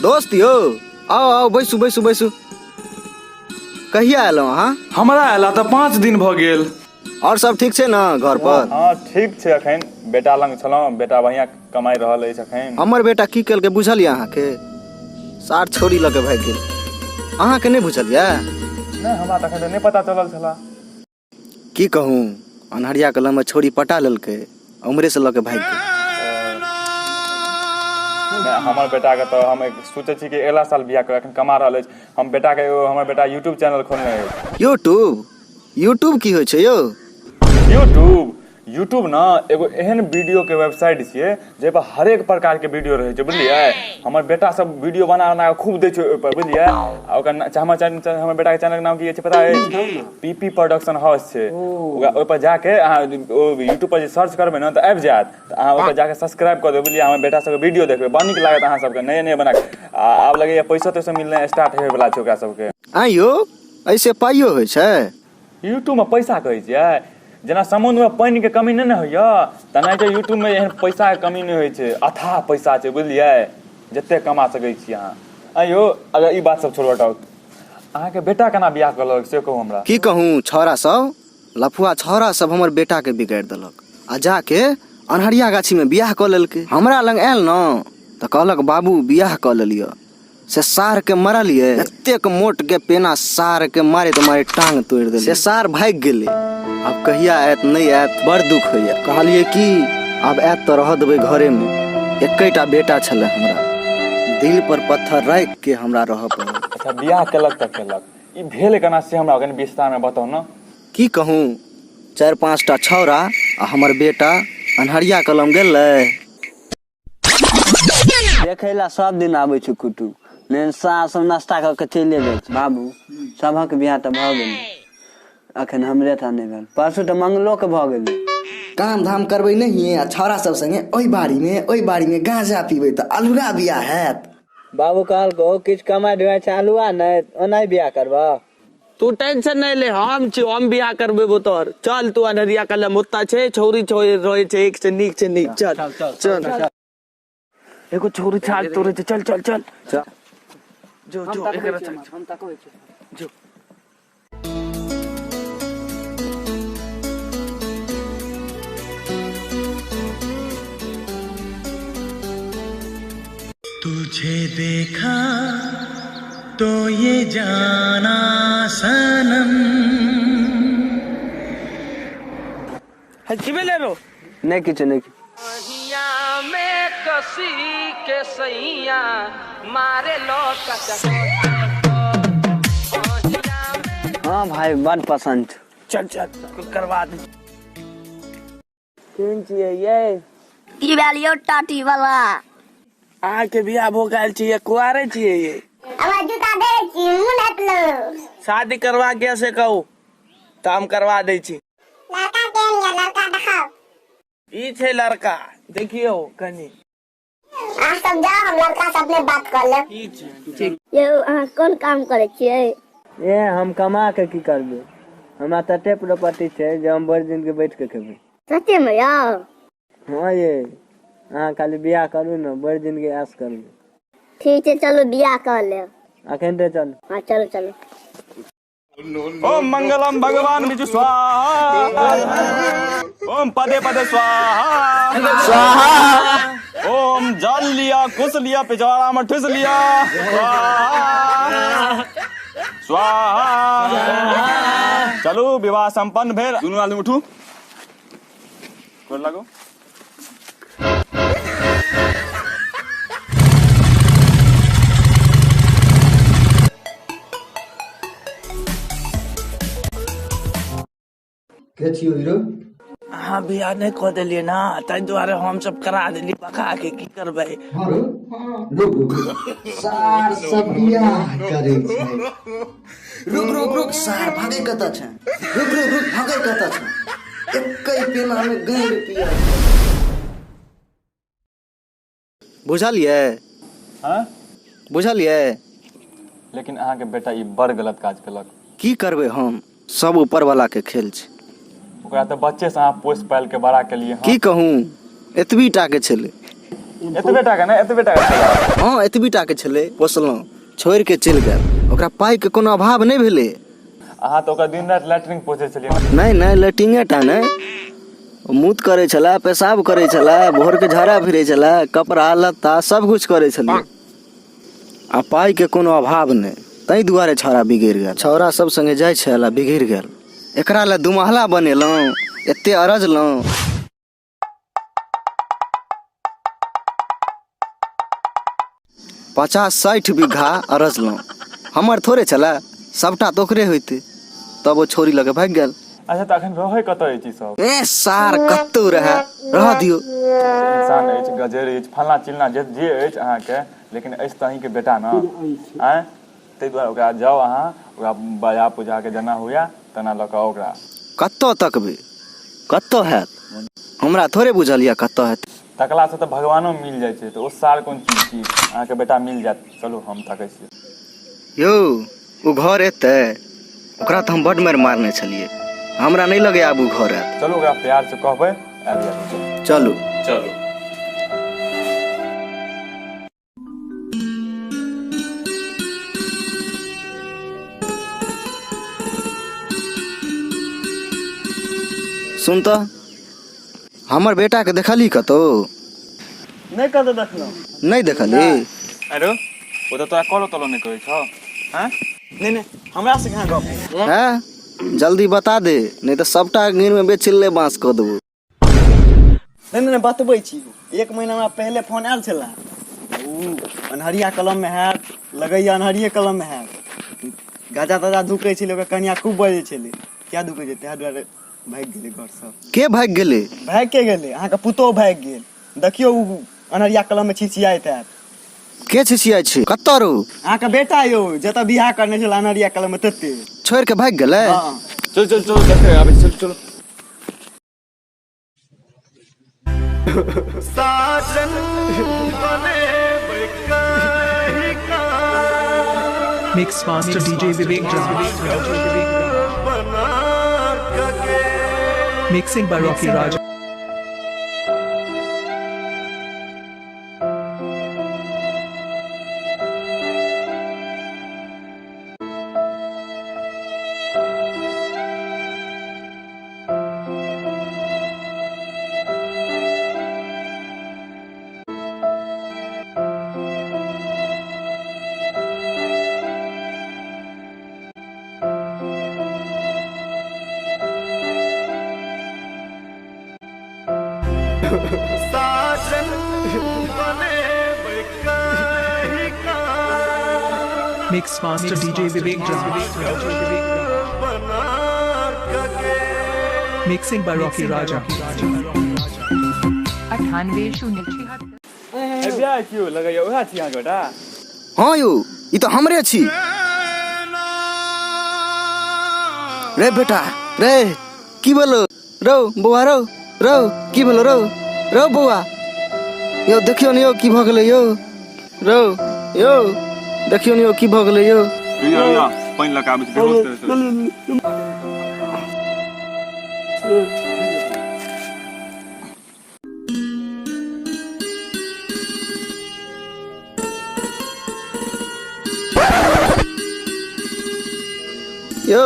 दोस्त यो आओ आओ बैसू बैसू बैसू। कहिया एलहुँ अहाँ? हमरा एला तऽ 5 दिन भऽ गेल। और सब ठीक छै ने घर पर? हाँ ठीक छै। अखन बेटा लंग छलहुँ, बेटा बढ़िया कमाई रहल अछि अखन। हमर बेटा की केलकै बुझलियै अहाँके? सार छोड़ी लऽ के भागि गेल। अहाँके नहि बुझलियै? नहीं हमरा तखन तऽ नहीं पता चलल छला। की कहूँ अन्हरिया कलम में छोड़ी पटा लेलकै, उम्हरे से लऽ के भागि गेल। हमर बेटा के तो हम सोचे छी कि अगला साल बियाह करब, अखन कमा रहल अछि। हम बेटा के हमर बेटा यूट्यूब चैनल खोलने अछि। यूट्यूब की होइ छै यौ? यूट्यूब ना एगो एहन वीडियो के वेबसाइट छियै जे पर हरेक प्रकार के वीडियो रहे छै, बुझलियै? हमर बेटा सब वीडियो बना बना के खूब दै छै ओइ पर, बुझलियै? आ ओकर हमर बेटा के चैनल के नाम की छै पता है? पीपी प्रोडक्शन हाउस छै। ओइ पर जाके अहाँ यूट्यूब पर जे सर्च करबै ना तऽ आबि जायत। तऽ अहाँ ओइ पर जाके सब्सक्राइब कऽ देबै, बुझलियै? हमर बेटा सबके वीडियो देखबै, बड़ नीक लागत अहाँ सबके नए नए बना के। आब लगैया पैसा तैसा मिलनाइ स्टार्ट होय वाला छै ओकरा सबके। आइयो ऐसे पाइयो होइ छै यूट्यूब में? पैसा कहै छियै जेना समुद्र में पानी के कमी नहीं होइया तेनाहिते यूट्यूब में एहन पैसा के कमी नहीं होइ छै। अथाह पैसा छै, बुझलियै? जते कमा सकै छी अहाँ। आइयो अगर ई बात सब छोड़ हटाउ, अहाँके बेटा केना बियाह करलक से कहू हमरा। की कहूँ छौड़ा सब लफुआ छौड़ा सब हमर बेटा के बिगाड़ि देलक आ जाके अन्हरिया गाछी में बियाह कऽ लेलकै। हमरा लग आयल न तऽ कहलक बाबू बियाह कऽ लेलियै से सार के मरलियै। एतेक मोट के पेना सार के मारे तो मारे टांग तोड़ देलियै। से सार भाग गेलै। अब कहिया आयत नहीं आयत बड़ दुख होइया। कहलिए कि अब आयत तो रह देबै घरे में। एकेटा बेटा छले हमरा, दिल पर पत्थर राख के हमरा रह पड़ल। अच्छा बियाह केलक तऽ केलक, ई भेल केना से हमरा कनि विस्तार में बताउ न। की कहूँ 4-5 टा छौड़ा आ हमर बेटा अन्हरिया कलम गेलै। देखे ला सब दिन आबै छै कुटुम, लेकिन सास सब नाश्ता कऽ के चले जाइ छै। बाबू सबक बियाह तऽ भऽ गेल, अखन हमरे टा नहीं भेल। परसू तऽ मंगलो के भऽ गेल। काम धाम करबै नहीं आ छौड़ा सब संगे ओइ बाड़ी में गांजा पीबै तऽ अलुरा बियाह हैत। बाबू कहल को किछ कमाई ढुआई छै आलुआ नहीं ओनाही बियाह करबा। तू टेंशन नहीं ले, हम बियाह करबेबो तोर। चल तू अन्हरिया कलम ओत्ता छै, छौरी रहे छै एक से नीक चल चल। एगो छौरी छाड़ तोरे छै, चल चल चल जो एकरा हम तको जो। तुझे देखा तो ये जाना सनम। हल्की में ले रो नहीं किछ नहीं। में कसी के सैया मारे लो हाँ भाई बड़ पसंद। चल करवा दे। केन छियै ये? की वालियो टाटी वाला आके बियाह भोगाल छियै, कुआरे छियै ये? हमरा जूता दे छी मुनत लो। शादी करवा के से कहू तऽ हम करवा दै छी। लड़का केन या लड़का दिखाओ। ई छै लड़का, देखियो कनी। अहाँ सब जाओ, हम लड़का से अपने बात कर लेब। ठीक। ये अहाँ कोन काम करे छियै? ये हम कमा के की करबे, हमरा तटे प्रॉपर्टी छै जे हम बड़ दिन के बैठ के खेबै। सच्चे में यार? हाँ ये अहाँ खाली बियाह करू न, बड़ दिन के आस करू। ठीक है चलो बियाह कर ले। अखन ते चल। हाँ चलो चलो। ओम मंगलम भगवान विष्णु स्वाहा, ओम पदे पदे स्वाहा स्वाहा। ओम जल लिया कुछ लिया पिछवाड़ा में ठुस लिया स्वाहा स्वाहा। चलो विवाह संपन्न भेल। दुनू आदमी उठू, गोर लागो। के छियो हीरो? हाँ बियाह नहीं कऽ देलियै ना, ताहि दुआरे हम सब करा देली पका के। की करबै? रुक सार सब बियाह करे छै। रुक सार भागे कतऽ छै? रुक भागे कतऽ छै? एकै पेना में गैर पिया। बुझलियै? हाँ बुझलियै? लेकिन अहाँके बेटा ई बड़ गलत काज केलक। की करबै हम, सब ऊपर वाला के खेल छै। ओकरा तऽ बच्चे से अहाँ पोस पाल के बड़ा केलिए। की कहूँ एतबी टा के छलै। एतबे टाका ने एतबे टाका छलै। हाँ एतबीटा के छलै पोसलहुँ छोड़ि के चलि गेल ओकरा पाइ के कोनो अभाव नहि भेलै। अहाँ तऽ ओकर दिन राति लैट्रिन पोछै छलियै। नहीं नहीं लैट्रिने टा नहीं मूत करे छला पेशाब करे छला भोर के झाड़ा फिरे छला कपड़ा लत्ता सब कुछ करे छला आ पाई के कोनो अभाव नहीं तई दुआरे छौड़ा बिगड़ गेल। छौड़ा सब संगे जाय छला बिगड़ गेल एकरा ले दुमहला बनेलौं एते अरजलौं 50-60 बीघा अरजलौं हमर थोड़े छला सबटा तो ओकरे होइते तब वो छोरी लगे भाग गेल। अच्छा तऽ अखन रहै कतऽ अछि सब? ए सार कत्तौ रहे रह दियो इंसान अछि गजर अछि फलना चिलना जे अछि अहाँके लेकिन अछि तऽ अहींके बेटा न आँय ताहि दुआरे ओकरा जाउ अहाँ ओकरा बाजा पूजा के जेना हुए तेना लऽ कऽ ओकरा कत्तो तकबे कत्तो हैत हमरा थोड़े बुझल या कत्तो हैत। तकला से तऽ भगवानो मिल जाइ छै तऽ ओ सार कोन चीज छी अहाँके बेटा मिल जायत। चलू हम तकै छी। यौ ओ घर एतै ओकरा तऽ हम बड मारि मारने छलियै हमरा नहीं लगे आब उ घर आयत। चलू ओकरा प्यार से कहबै आबि जायत। चलू चलू सुन तऽ हमर बेटा के देखली कतो नहीं कतौ देखलहुँ नहीं देखली अरे ओ तऽ तोरा कॉलो तलो नहि करै छौ हैं? नहीं नहीं हमरा से कहाँ गप हैं जल्दी बता दे नहीं तो सबटा गिर में बेचिल्ले बांस कऽ देबो। नहीं नहीं बतबै छी 1 महीना हमरा पहले फोन आयल छला उ अनहरिया कलम में हैत लगैया अनहरिये कलम में हैत गाजा ताजा धुकै छलै ओकर कनिया खूब बजै छलै क्या धुकै छै तै दुआरे भागि गेलै घर सब। के भाग गेले? भागि के गेलै अहाँके पुतोह भागि गेल देखियौ उ अनहरिया कलम में छिछियाइत हैत। के छिछिया छै कत्तो रो? अहाँके बेटा यौ जतऽ बियाह करने छल अनहरिया कलम में तते छोड़ के भाग गेले। हाँ चल चल चल देखे आबै चल चल। Mix Master DJ Vivek Mixing by Rocky Raj. Mix Master DJ Vivek Mixing by Rocky Raja. 9806 बियाह कियो लगैया ओहा छी अहाँके बेटा? हाँ यौ ई तो हमरे छी। रे बेटा रे की बोलो रो बौआ रो रो की बोलो रो रो बौआ यो देखियो ने यो की भ गेलै यो रो यो देखियो ने यो की भ गेलै यो या पानि लगा आबै छै बेहोश करे छै। यो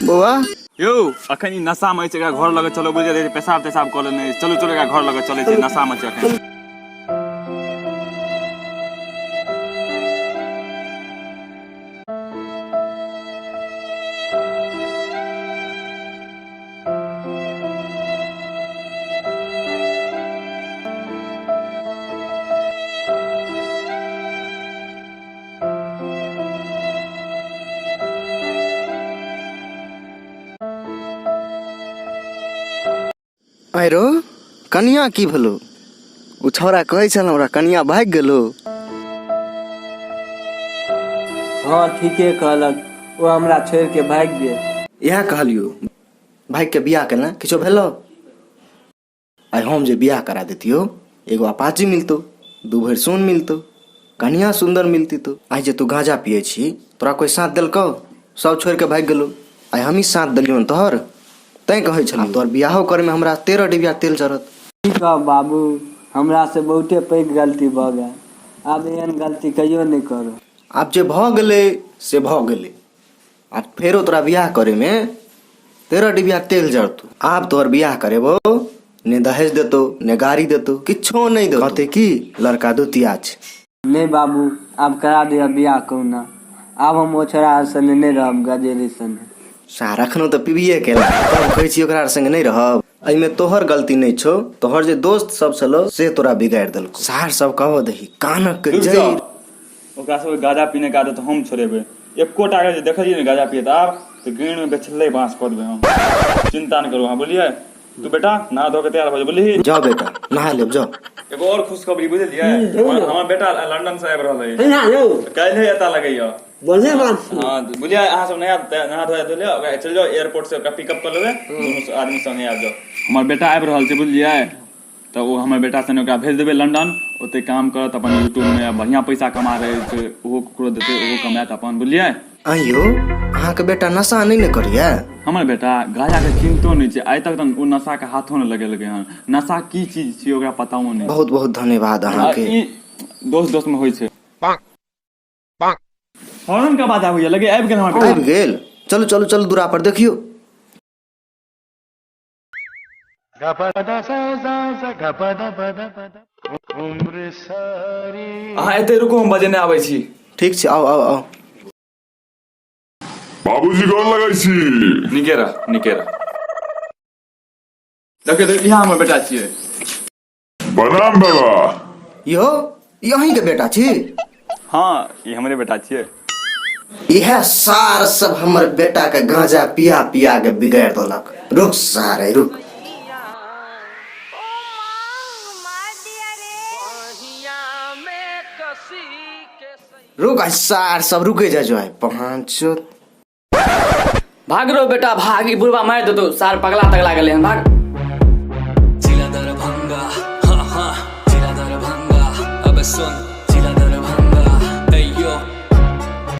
बौआ यौ अखन ई नशा में छै एकरा घर लगे चलो बुझे दे पेशाब तेशाब कऽ लेने चलो चलो एकरा घर लगे चलै छै नशा में छै अखन। आरो कनिया की भेलो उ छौड़ा कहै छल हमरा कनिया भाग गेलो। हाँ ठीके कहलक वो हमरा छोड़ के भाग गेल। इएह कहलियो भाग के बियाह केना किछो भेलो आइ हम जे बियाह करा देतियो एगो अपाची मिलतो 2 भरि सोन मिलतो कनिया सुंदर मिलती तो आइ जे तू गांजा पिए छी तोरा कोई साथ देलको सब छोड़ के भाग गेलो आइ हम ही साथ देलियो तोहर तैं कहै छली तोहर बियाहो करे में हमरा 13 डिबिया तेल जरत। ठीक है बाबू हमरा से बहुते पैघ गलती भऽ गेल। आब एहन गलती कहियो नहीं करो। आब जे भऽ गेलै से भऽ गेलै। आ फेरो तोरा बियाह करे में 13 डिबिया तेल जड़तौ। आब तोहर बियाह करेबो ने दहेज देतो ने गाड़ी देतो किछो नहीं दो। कहते की लड़का दुतिया छै। नहीं बाबू आब करा दिया बियाह कहुना। आब हम ओ छोड़ा सने नहीं रहब गजेरी सने। सा रखनो तो पीबिए केला तब कहै छी ओकरा संग नहीं रहब। एहिमे तोहर गलती नहीं छौ। तोहर जे दोस्त सब छलो से तोरा बिगाड़ देलको। सार सब कहो दही कानक के जई। ओकरा सब गाजा पीने का आदत हम छोड़ेबे। एको टा के देखलिए ने गाजा पिए आब तो ग्रीन में बेचले बांस कर देबे हम। चिंता न करू हां बोलिए। तू बेटा नहा धो के तैयार हो जा बोली। जाओ बेटा नहा ले जाओ। एगो और खुशखबरी बुझलिए हमर बेटा लंदन से आबि रहल है। ना लो काल्हि एता लगैया। बोलने बात हां बोलिए अहाँ सब नहा धोया तो ले ओकरा चल जाओ एयरपोर्ट से ओकरा पिकअप कर लेबे। दोनों आदमी संगे आबि जाओ। हमर बेटा आबि रहल छै बुझलिए। तो वो हमर बेटा सने ओकरा भेज देबे लंदन। ओते काम करत अपन यूट्यूब में बढ़िया पैसा कमा रहे छै। ओहो ककरो देते ओहो कमात अपन बुझलिए। आइयो अहाँ के बेटा नशा नहीं न करिया। हमर बेटा गाजा के चिंतो नहीं छै। आइ तक त ओ नशा के हाथों न लगेलकै हन। नशा की चीज छै ओकरा पताओ नहीं। बहुत बहुत धन्यवाद अहाँ के। ई दोस्त में होय छै। हॉर्न के आवाज आबैया लगे आबि गेल हमर बेटा। आबि गेल। चलो चलो चलो दूरा पर देखियो। अहाँ एते रुको हम बजेने आबै छी। ठीक छै आओ आओ आओ। बाबूजी गोर लगै छी। निकेरा देखे देख यहाँ हमर बेटा छियै। प्रणाम बाबा। यो यहीं के बेटा छी। हाँ ये हमरे बेटा छियै। यह सार सब हमर बेटा के गांजा पिया पिया के बिगाड़ देलक। रुक सारे रुक। रुक सार सब रुके जा जो है पांचो। भाग रो बेटा भाग। ई बुढ़वा मार देतो। सार पगला तगला गेले हन भाग। जिला दरभंगा हाँ हाँ जिला दरभंगा अब सुन